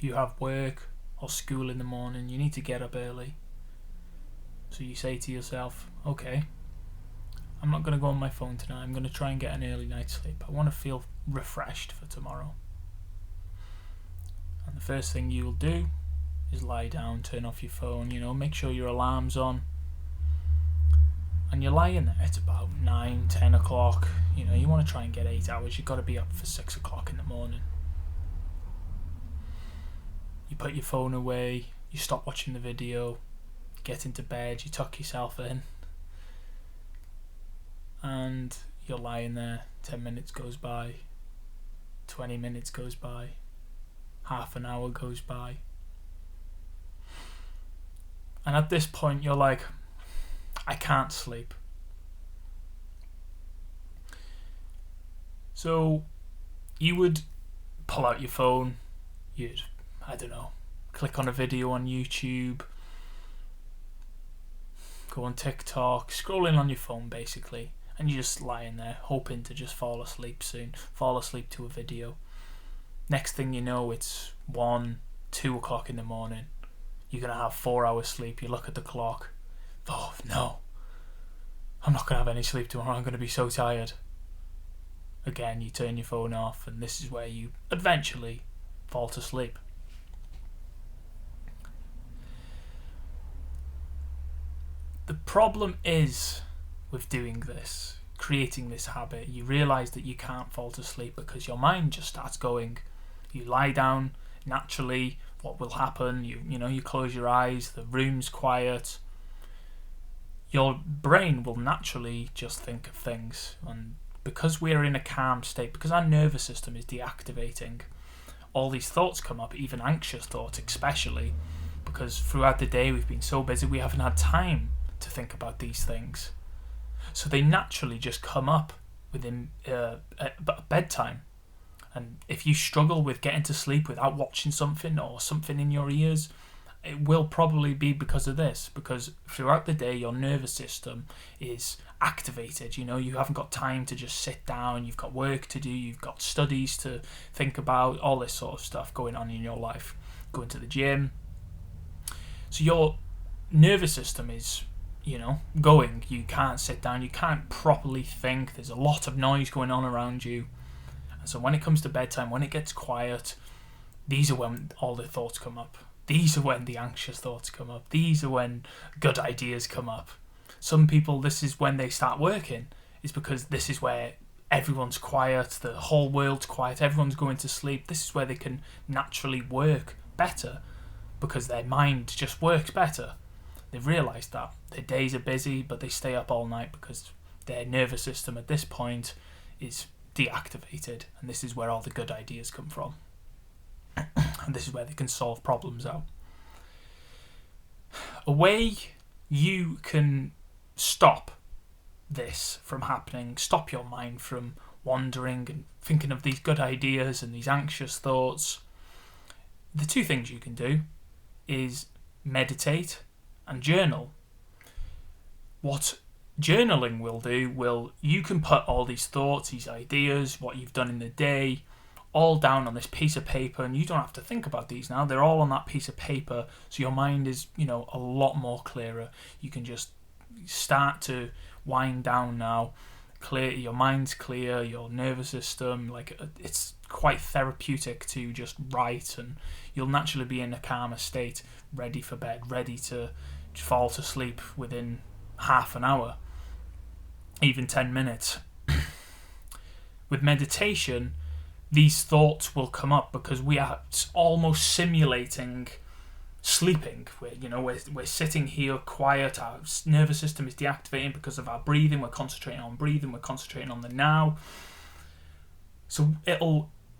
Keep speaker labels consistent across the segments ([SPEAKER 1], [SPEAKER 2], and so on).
[SPEAKER 1] you have work or school in the morning, you need to get up early. So you say to yourself, okay, I'm not going to go on my phone tonight. I'm going to try and get an early night's sleep. I want to feel refreshed for tomorrow. And the first thing you'll do is lie down, turn off your phone, make sure your alarm's on. And you're lying there, it's about 9, 10 o'clock. You want to try and get 8 hours. You've got to be up for 6 o'clock in the morning. You put your phone away, you stop watching the video, you get into bed, you tuck yourself in. And you're lying there, 10 minutes goes by, 20 minutes goes by, half an hour goes by. And at this point you're like, I can't sleep. So you would pull out your phone, you'd, click on a video on YouTube, go on TikTok, scrolling on your phone basically, and you're just lying there hoping to just fall asleep soon, fall asleep to a video. Next thing you know, it's 1, 2 o'clock in the morning. You're going to have 4 hours sleep. You look at the clock. Oh no, I'm not going to have any sleep tomorrow. I'm going to be so tired. Again, you turn your phone off, and this is where you eventually fall to sleep. The problem is with doing this, creating this habit, you realise that you can't fall to sleep because your mind just starts going. You lie down, naturally, what will happen? You close your eyes, the room's quiet. Your brain will naturally just think of things, and because we're in a calm state, because our nervous system is deactivating, all these thoughts come up, even anxious thoughts especially, because throughout the day we've been so busy we haven't had time to think about these things. So they naturally just come up within bedtime. And if you struggle with getting to sleep without watching something or something in your ears, it will probably be because of this, because throughout the day your nervous system is activated. You haven't got time to just sit down, you've got work to do, you've got studies to think about, all this sort of stuff going on in your life, going to the gym. So your nervous system is going. You can't sit down, you can't properly think, there's a lot of noise going on around you. And so when it comes to bedtime, when it gets quiet, these are when all the thoughts come up. These are when the anxious thoughts come up. These are when good ideas come up. Some people, this is when they start working. It's because this is where everyone's quiet, the whole world's quiet, everyone's going to sleep. This is where they can naturally work better because their mind just works better. They've realised that. Their days are busy, but they stay up all night because their nervous system at this point is deactivated, and this is where all the good ideas come from. And this is where they can solve problems out. A way you can stop this from happening, stop your mind from wandering and thinking of these good ideas and these anxious thoughts, the two things you can do is meditate and journal. What journaling will do, you can put all these thoughts, these ideas, what you've done in the day, all down on this piece of paper, and you don't have to think about these now. They're all on that piece of paper, so your mind is, a lot more clearer. You can just start to wind down now. Clear, your mind's clear, your nervous system, it's quite therapeutic to just write, and you'll naturally be in a calmer state, ready for bed, ready to fall to sleep within half an hour, even 10 minutes. With meditation, these thoughts will come up because we are almost simulating sleeping. We're sitting here quiet, our nervous system is deactivating because of our breathing, we're concentrating on breathing, we're concentrating on the now. So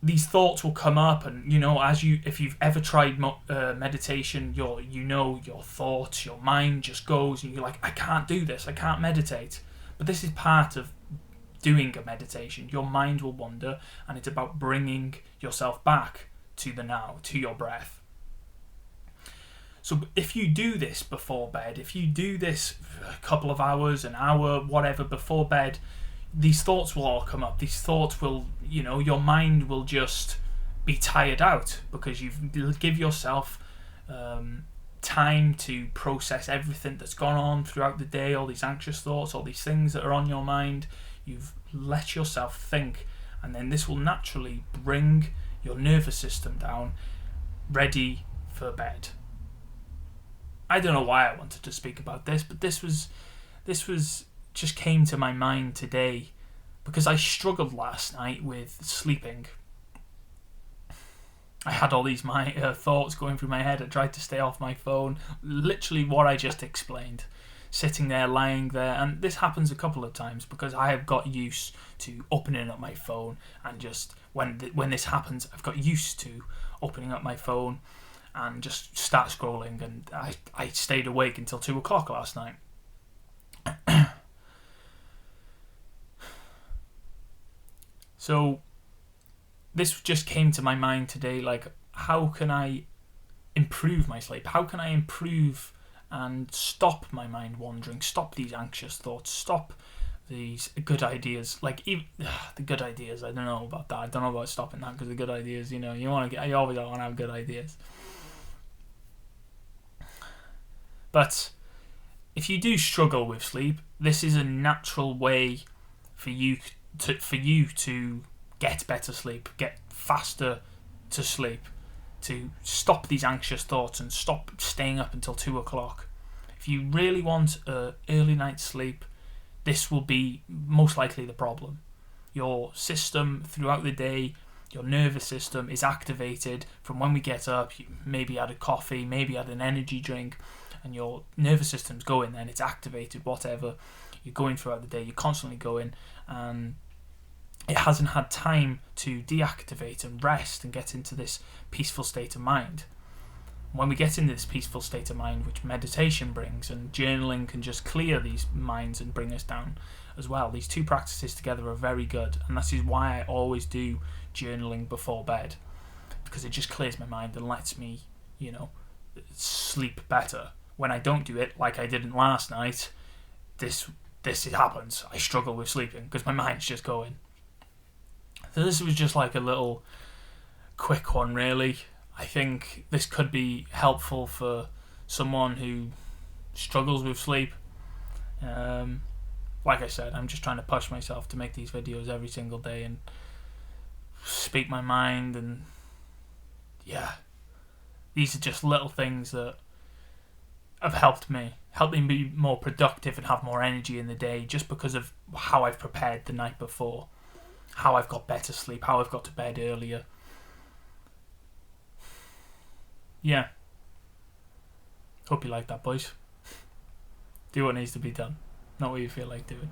[SPEAKER 1] these thoughts will come up, and if you've ever tried meditation, your thoughts, your mind just goes, and you're like, I can't do this, I can't meditate. But this is part of doing a meditation. Your mind will wander, and it's about bringing yourself back to the now, to your breath. So if you do this before bed, if you do this a couple of hours, an hour, whatever, before bed, these thoughts will all come up. These thoughts will, your mind will just be tired out because you've give yourself time to process everything that's gone on throughout the day, all these anxious thoughts, all these things that are on your mind. You've let yourself think, and then this will naturally bring your nervous system down, ready for bed. I don't know why I wanted to speak about this, but this was just came to my mind today because I struggled last night with sleeping. I had all these thoughts going through my head. I tried to stay off my phone. Literally what I just explained. Sitting there, lying there. And this happens a couple of times because I have got used to opening up my phone. And just when this happens, I've got used to opening up my phone and just start scrolling. And I stayed awake until 2 o'clock last night. So this just came to my mind today, like, how can I improve my sleep? How can I improve and stop my mind wandering, stop these anxious thoughts, stop these good ideas? Like, even the good ideas, I don't know about that. I don't know about stopping that, because the good ideas, you always want to have good ideas. But if you do struggle with sleep, this is a natural way for you to get better sleep, get faster to sleep, to stop these anxious thoughts and stop staying up until 2 o'clock. If you really want an early night's sleep, this will be most likely the problem. Your system throughout the day, your nervous system is activated from when we get up. You maybe had a coffee, maybe had an energy drink, and your nervous system's going then, it's activated, whatever. You're going throughout the day, you're constantly going, and it hasn't had time to deactivate and rest and get into this peaceful state of mind. When we get into this peaceful state of mind, which meditation brings, and journaling can just clear these minds and bring us down as well. These two practices together are very good, and this is why I always do journaling before bed, because it just clears my mind and lets me, sleep better. When I don't do it, like I didn't last night, this happens. I struggle with sleeping because my mind's just going. So this was just like a little quick one, really. I think this could be helpful for someone who struggles with sleep. Like I said, I'm just trying to push myself to make these videos every single day and speak my mind, and these are just little things that have helped me be more productive and have more energy in the day, just because of how I've prepared the night before, how I've got better sleep, how I've got to bed earlier. Yeah. Hope you like that, boys. Do what needs to be done, not what you feel like doing.